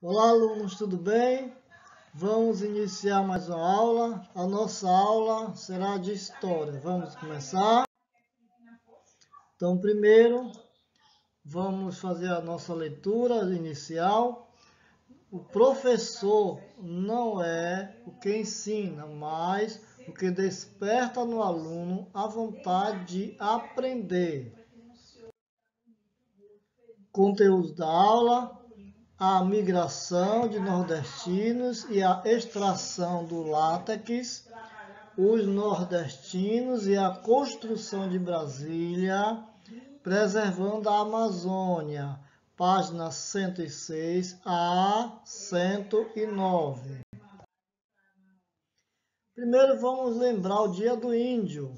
Olá, alunos, tudo bem? Vamos iniciar mais uma aula. A nossa aula será de história. Vamos começar? Então, primeiro, vamos fazer a nossa leitura inicial. O professor não é o que ensina, mas o que desperta no aluno a vontade de aprender. Conteúdo da aula: a migração de nordestinos e a extração do látex, os nordestinos e a construção de Brasília, preservando a Amazônia, páginas 106 a 109. Primeiro vamos lembrar o Dia do Índio.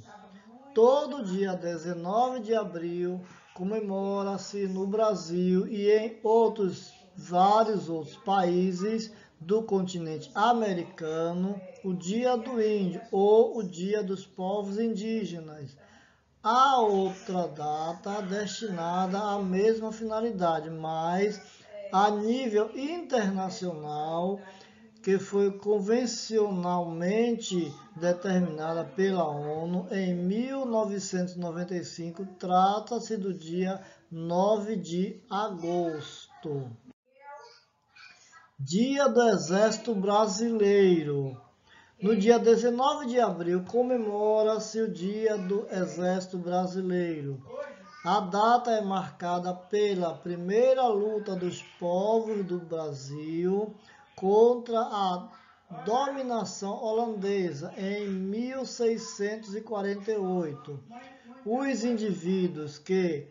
Todo dia 19 de abril comemora-se no Brasil e em vários outros países do continente americano o Dia do Índio ou o Dia dos Povos Indígenas. Há outra data destinada à mesma finalidade, mas a nível internacional, que foi convencionalmente determinada pela ONU em 1995, trata-se do dia 9 de agosto. Dia do Exército Brasileiro. No dia 19 de abril comemora-se o Dia do Exército Brasileiro. A data é marcada pela primeira luta dos povos do Brasil contra a dominação holandesa em 1648. Os indivíduos que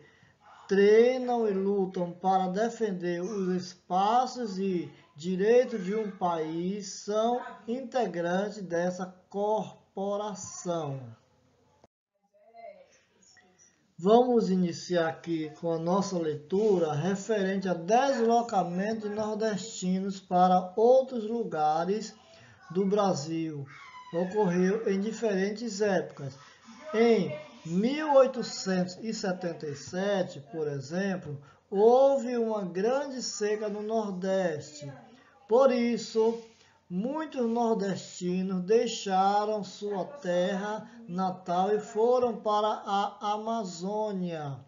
treinam e lutam para defender os espaços e direitos de um país são integrantes dessa corporação. Vamos iniciar aqui com a nossa leitura referente a deslocamento de nordestinos para outros lugares do Brasil. Ocorreu em diferentes épocas. Em 1877, por exemplo, houve uma grande seca no Nordeste. Por isso, muitos nordestinos deixaram sua terra natal e foram para a Amazônia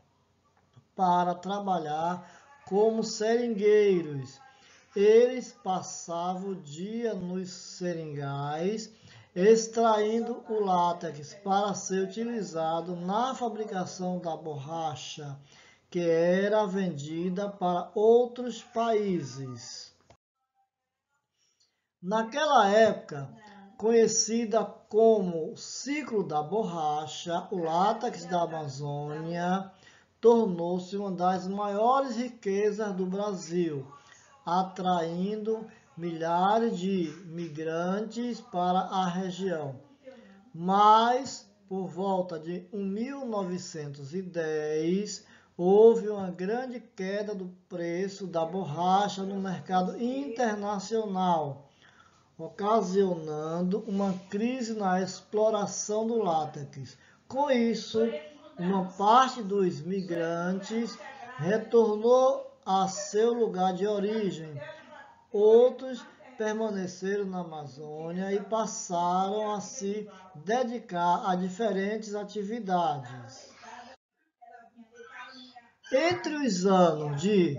para trabalhar como seringueiros. Eles passavam o dia nos seringais, extraindo o látex para ser utilizado na fabricação da borracha, que era vendida para outros países. Naquela época, conhecida como ciclo da borracha, o látex da Amazônia tornou-se uma das maiores riquezas do Brasil, atraindo milhares de migrantes para a região. Mas, por volta de 1910, houve uma grande queda do preço da borracha no mercado internacional, ocasionando uma crise na exploração do látex. Com isso, uma parte dos migrantes retornou a seu lugar de origem. Outros permaneceram na Amazônia e passaram a se dedicar a diferentes atividades. Entre os anos de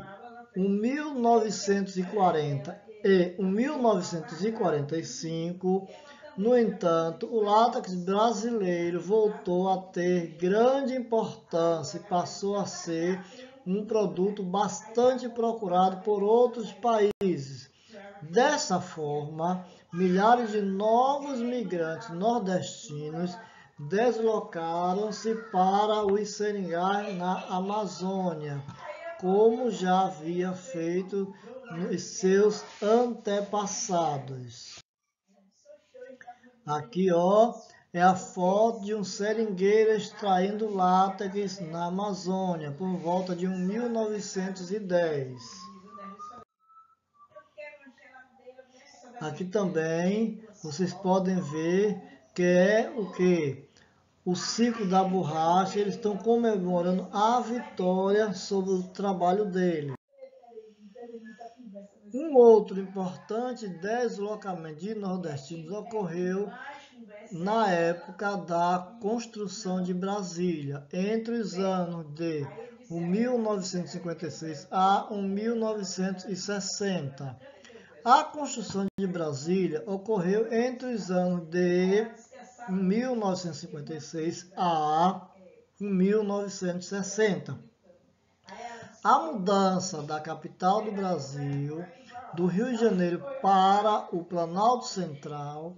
1940 e 1945, no entanto, o látex brasileiro voltou a ter grande importância e passou a ser um produto bastante procurado por outros países. Dessa forma, milhares de novos migrantes nordestinos deslocaram-se para os seringais na Amazônia, como já havia feito nos seus antepassados. Aqui, é a foto de um seringueiro extraindo látex na Amazônia por volta de 1910. Aqui também vocês podem ver que é o que? O ciclo da borracha. Eles estão comemorando a vitória sobre o trabalho dele. Um Um outro importante deslocamento de nordestinos ocorreu na época da construção de Brasília, entre os anos de 1956 a 1960. A construção de Brasília ocorreu entre os anos de 1956 a 1960. A mudança da capital do Brasil, do Rio de Janeiro para o Planalto Central,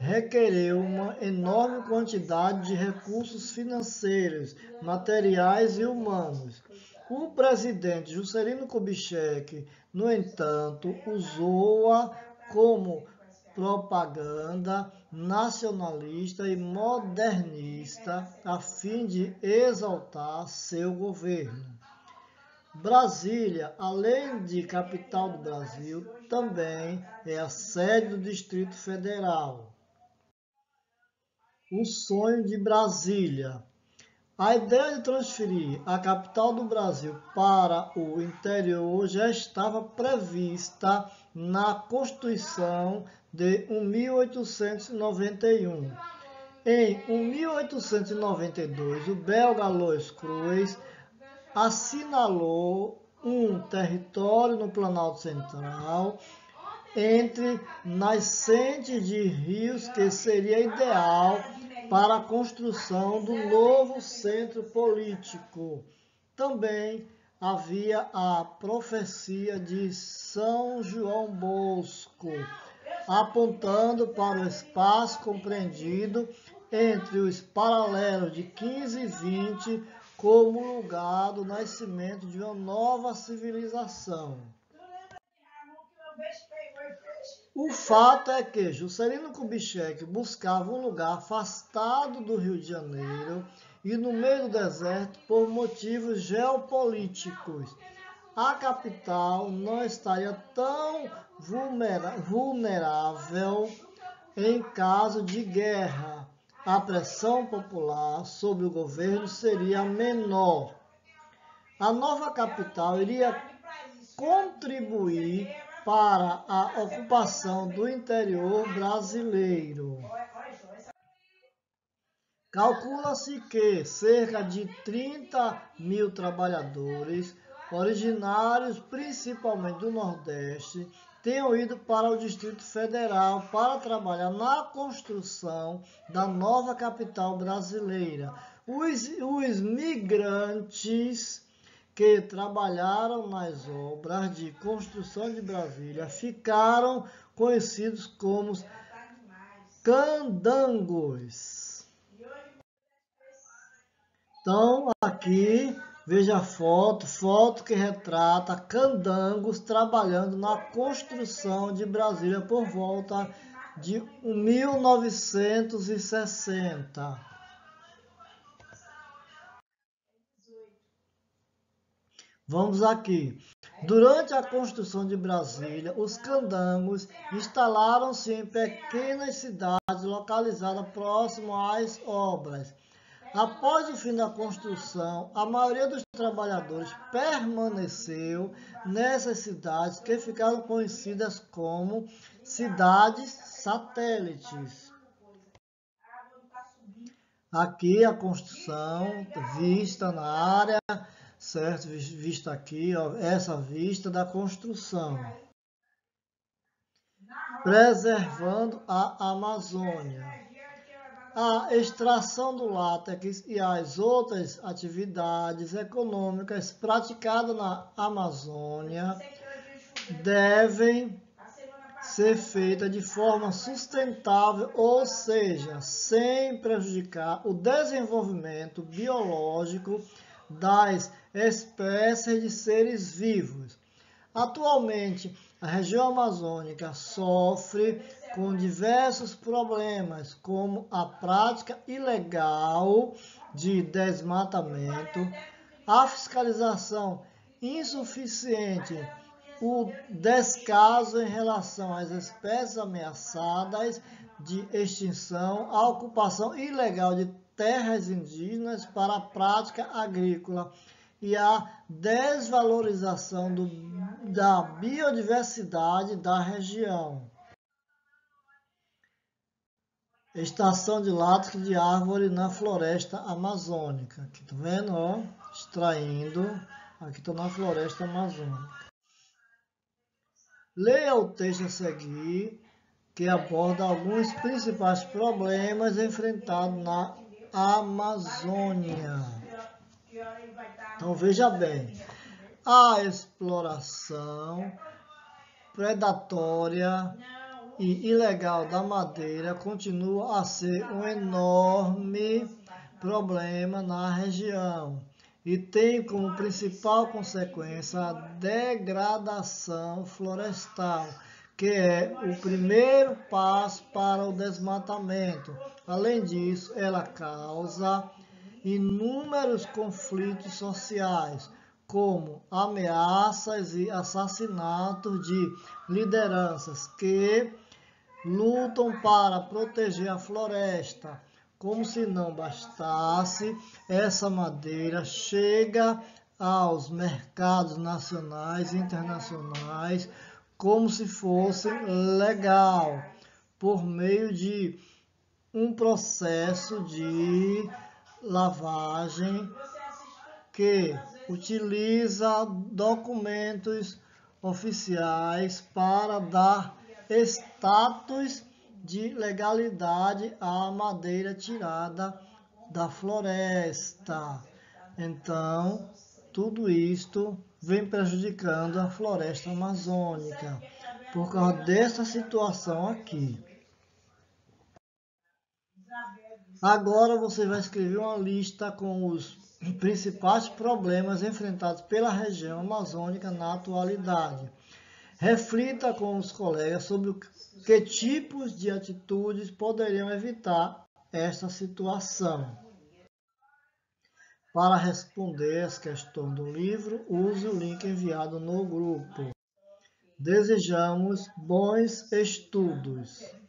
requereu uma enorme quantidade de recursos financeiros, materiais e humanos. O presidente Juscelino Kubitschek, no entanto, usou-a como propaganda nacionalista e modernista a fim de exaltar seu governo. Brasília, além de capital do Brasil, também é a sede do Distrito Federal. O sonho de Brasília. A ideia de transferir a capital do Brasil para o interior já estava prevista na Constituição de 1891. Em 1892, o belga Alois Cruz assinalou um território no Planalto Central entre nascentes de rios que seria ideal para a construção do novo centro político. Também havia a profecia de São João Bosco, apontando para o espaço compreendido entre os paralelos de 15 e 20 como lugar do nascimento de uma nova civilização. O fato é que Juscelino Kubitschek buscava um lugar afastado do Rio de Janeiro e no meio do deserto por motivos geopolíticos. A capital não estaria tão vulnerável em caso de guerra. A pressão popular sobre o governo seria menor. A nova capital iria contribuir para a ocupação do interior brasileiro. Calcula-se que cerca de 30 mil trabalhadores, originários principalmente do Nordeste, tenham ido para o Distrito Federal para trabalhar na construção da nova capital brasileira. Os migrantes que trabalharam nas obras de construção de Brasília ficaram conhecidos como candangos. Então, aqui, veja a foto que retrata candangos trabalhando na construção de Brasília por volta de 1960. Vamos aqui. Durante a construção de Brasília, os candangos instalaram-se em pequenas cidades localizadas próximo às obras. Após o fim da construção, a maioria dos trabalhadores permaneceu nessas cidades que ficaram conhecidas como cidades satélites. Aqui a construção vista na área, certo? Vista aqui, ó, essa vista da construção. Preservando a Amazônia. A extração do látex e as outras atividades econômicas praticadas na Amazônia devem ser feitas de forma sustentável, ou seja, sem prejudicar o desenvolvimento biológico das espécies de seres vivos. Atualmente, a região amazônica sofre com diversos problemas, como a prática ilegal de desmatamento, a fiscalização insuficiente, o descaso em relação às espécies ameaçadas de extinção, a ocupação ilegal de terras indígenas para a prática agrícola e a desvalorização da biodiversidade da região. Extração de látex de árvore na floresta amazônica. Aqui tá vendo, ó? Extraindo. Aqui está na floresta amazônica. Leia o texto a seguir, que aborda alguns principais problemas enfrentados na Amazônia. Então veja bem, a exploração predatória e ilegal da madeira continua a ser um enorme problema na região e tem como principal consequência a degradação florestal, que é o primeiro passo para o desmatamento. Além disso, ela causa inúmeros conflitos sociais, como ameaças e assassinatos de lideranças que lutam para proteger a floresta. Como se não bastasse, essa madeira chega aos mercados nacionais e internacionais como se fosse legal, por meio de um processo de lavagem que utiliza documentos oficiais para dar status de legalidade à madeira tirada da floresta. Então, tudo isto vem prejudicando a floresta amazônica por causa dessa situação aqui. Agora você vai escrever uma lista com os principais problemas enfrentados pela região amazônica na atualidade. Reflita com os colegas sobre que tipos de atitudes poderiam evitar esta situação. Para responder as questões do livro, use o link enviado no grupo. Desejamos bons estudos.